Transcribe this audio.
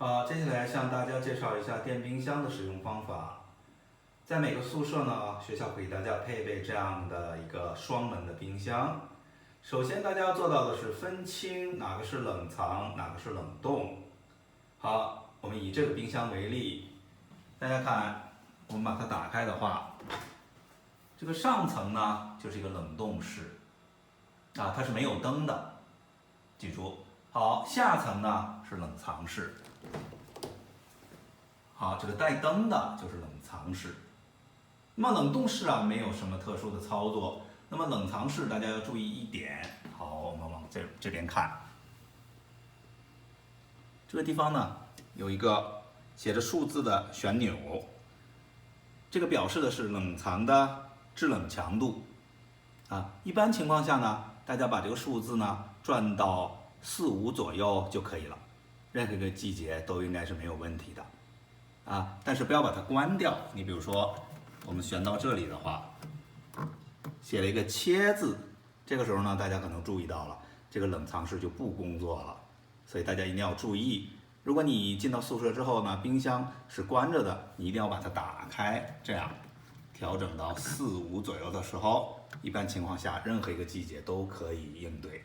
好，接下来向大家介绍一下电冰箱的使用方法。在每个宿舍呢，学校给大家配备这样的一个双门的冰箱。首先，大家要做到的是分清哪个是冷藏，哪个是冷冻。好，我们以这个冰箱为例，大家看，我们把它打开的话，这个上层呢就是一个冷冻室，它是没有灯的，记住。好，下层呢是冷藏室。好，这个带灯的就是冷藏室。那么冷冻室没有什么特殊的操作。那么冷藏室大家要注意一点。好，我们往这边看，这个地方呢有一个写着数字的旋钮，这个表示的是冷藏的制冷强度。一般情况下呢，大家把这个数字呢转到4、5左右就可以了，任何一个季节都应该是没有问题的。但是不要把它关掉。你比如说，我们旋到这里的话，写了一个切字，这个时候呢，大家可能注意到了，这个冷藏室就不工作了。所以大家一定要注意，如果你进到宿舍之后呢，冰箱是关着的，你一定要把它打开，这样调整到4、5左右的时候，一般情况下任何一个季节都可以应对。